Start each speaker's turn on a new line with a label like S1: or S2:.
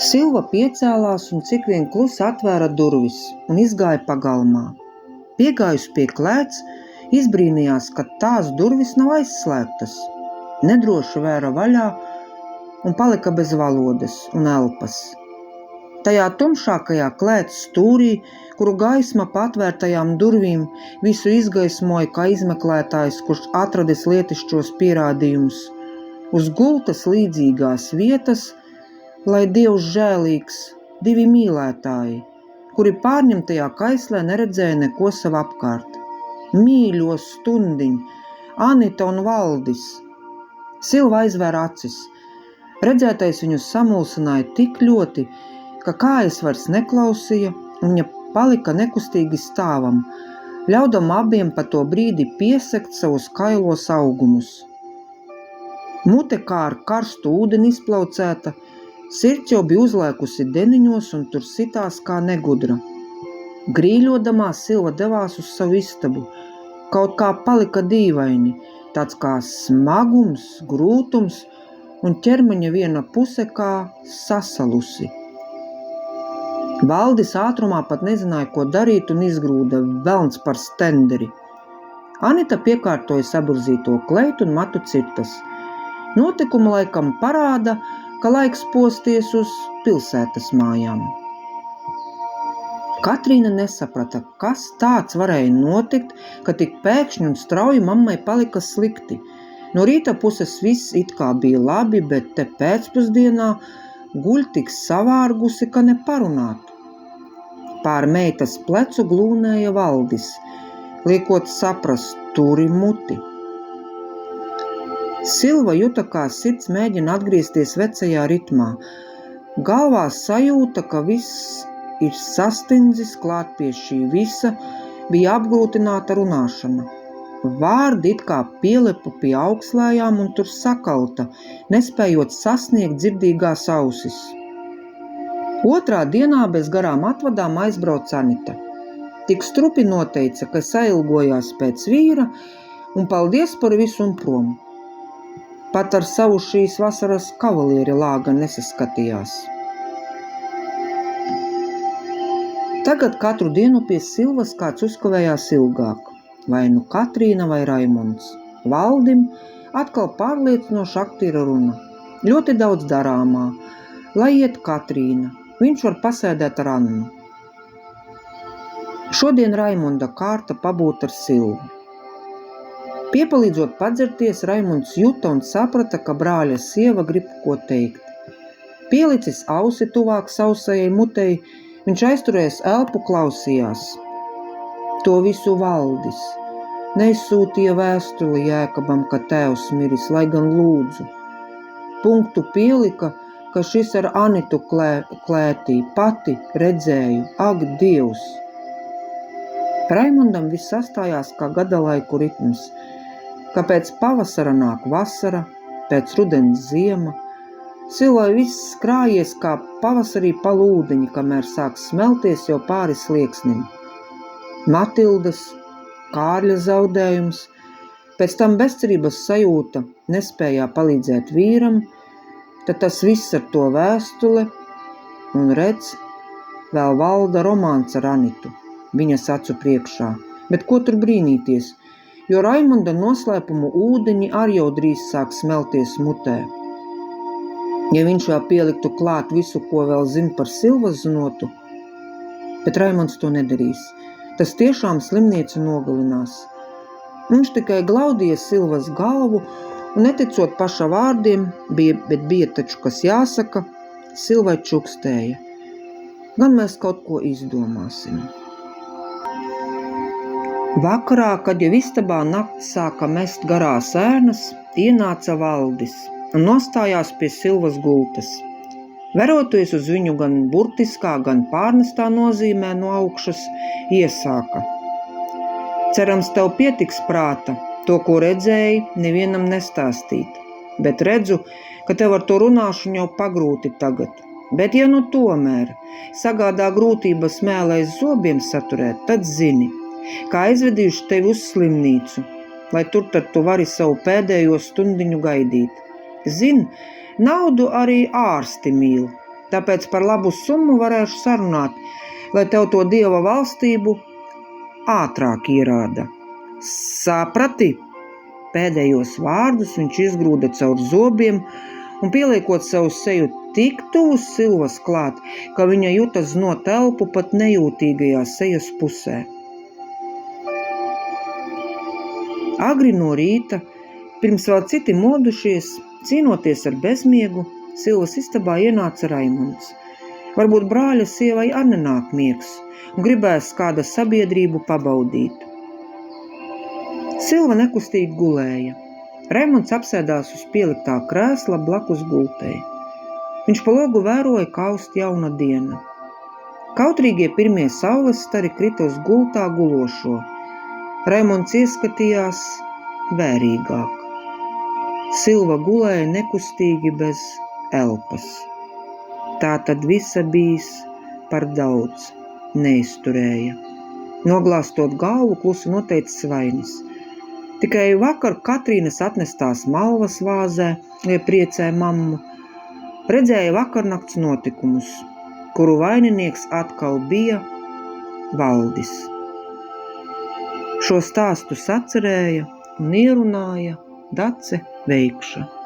S1: Silva piecēlās un cik vien klusi atvēra durvis un izgāja pagalmā. Piegājusi pie klēts, izbrīnījās, ka tās durvis nav aizslēgtas. Nedroši vēra vaļā un palika bez valodas un elpas. Tajā tumšākajā klēts stūrī, kuru gaisma pa atvērtajām durvīm visu izgaismoja kā izmeklētājs, kurš atradis lietišķos pierādījumus, uz gultas līdzīgās vietas, lai Dievs žēlīgs, divi mīlētāji, kuri pārņemtajā kaislē neredzēja neko savu apkārt. Mīļo stundiņ, Anita un Valdis. Silva aizvēra acis. Redzētais viņu samulsināja tik ļoti, ka kājas vairs neklausīja, un viņa palika nekustīgi stāvam, ļaudam abiem pa to brīdi piesekt savus kailos augumus. Mute kā ar karstu ūdeni izplaucēta, sirds jau bija uzlēkusi deniņos un tur sitās kā negudra. Grīļodamā Silva devās uz savu istabu, kaut kā palika dīvaini, tāds kā smagums, grūtums un ķermeņa viena puse kā sasalusi. Valdis ātrumā pat nezināja, ko darīt un izgrūda velns par stenderi. Anita piekārtoja saburzīto kleitu un matu cirtas. Notikuma laikam parāda, ka laiks posties uz pilsētas mājām. Katrīna nesaprata, kas tāds varēja notikt, ka tik pēkšņi un strauji mammai palika slikti. No rīta puses viss it kā bija labi, bet te pēcpusdienā guļ tik savārgusi, ka neparunāt. Pār meitas plecu glūnēja Valdis, liekot saprast, turi muti. Silva juta, kā sirds mēģina atgriezties vecajā ritmā. Galvā sajūta, ka viss ir sastindzis, klāt pie šī visa bija apgrūtināta runāšana. Vārdi it kā pielipa pie augslējām un tur sakalta, nespējot sasniegt dzirdīgās ausis. Otrā dienā bez garām atvadām aizbrauca Anita. Tik strupi noteica, ka sailgojās pēc vīra un paldies par visu un prom. Pat ar savu šīs vasaras kavalieri lāga nesaskatījās. Tagad katru dienu pie Silvas kāds uzkavējās ilgāk. Vai nu Katrīna vai Raimonds. Valdim atkal pārliecinoši aktīra runa. Ļoti daudz darāmā. Lai iet Katrīna. Viņš var pasēdēt ar Annu. Šodien Raimonda kārta pabūt ar Silvu. Piepalīdzot padzerties, Raimonds juta un saprata, ka brāļa sieva grib ko teikt. Pielicis ausi tuvāk sausajai mutei, viņš aizturējis elpu, klausījās. To visu Valdis. Neizsūtīja vēstuli Jēkabam, ka tēvs miris, lai gan lūdzu. Punktu pielika, ka šis ar Anitu klētī pati redzēju, ak, Dievs. Raimondam viss sastājās kā gadalaiku ritms, ka pēc pavasara nāk vasara, pēc rudens ziema. Silvai viss krājies kā pavasarī pa lūdeņi, kamēr sāk smelties jau pāri slieksnim. Matildas, Kārļa zaudējums, pēc tam bezcerības sajūta, nespējā palīdzēt vīram, tad tas viss ar to vēstule, un redz, vēl valda romāns ar Anitu, viņas acu priekšā. Bet ko tur brīnīties, jo Raimonda noslēpumu ūdeņi arī jau drīz sāk smelties mutē. Ja viņš vēl pieliktu klāt visu, ko vēl zina par Silvas znotu, bet Raimonds to nedarīs. Tas tiešām slimnīcu nogalinās. Viņš tikai glaudīja Silvas galvu, un neticot paša vārdiem, bet bija taču, kas jāsaka, Silvai čukstēja. Gan mēs kaut ko izdomāsim. Vakarā, kad jau istabā nakts sāka mest garās ēnas, ienāca Valdis un nostājās pie Silvas gultas. Veroties uz viņu gan burtiskā, gan pārnestā nozīmē no augšas, iesāka. Cerams, tev pietiks prāta, to, ko redzēji, nevienam nestāstīt, bet redzu, ka tev ar to runāšanu jau pagrūti tagad. Bet ja nu tomēr sagādā grūtības mēlēs zobiem saturēt, tad zini, kā aizvedījuši tevi uz slimnīcu, lai tur tad tu vari savu pēdējo stundiņu gaidīt. Zini, Naudu arī ārsti mīl, tāpēc par labu summu varēšu sarunāt, lai tev to Dieva valstību ātrāk ierāda. Saprati? Pēdējos vārdus viņš izgrūda caur zobiem un pieliekot savu seju tik tuvu Silvas klāt, ka viņa juta znot elpu pat nejūtīgajā sejas pusē. Agri no rīta, pirms vēl citi modušies, cīnoties ar bezmiegu, Silvas istabā ienāca Raimonds. Varbūt brāļa sievai ar nenāk miegs un gribēs kāda sabiedrību pabaudīt. Silva nekustīgi gulēja. Raimonds apsēdās uz pieliktā krēsla blakus gultei. Viņš pa logu vēroja, kā aust jauna diena. Kautrīgie pirmie saules stari krita uz gultā gulošo. Raimonds ieskatījās vērīgāk. Silva gulēja nekustīgi bez elpas. Tā tad visa bijis par daudz, neizturēja. Noglāstot galvu, klusi noteica Svainis. Tikai vakar Katrīnas atnestās malvas vāzē, lai priecē mammu, redzēja vakarnakts notikumus, kuru vaininieks atkal bija Valdis. Šo stāstu sacerēja un ierunāja Dace Veikša.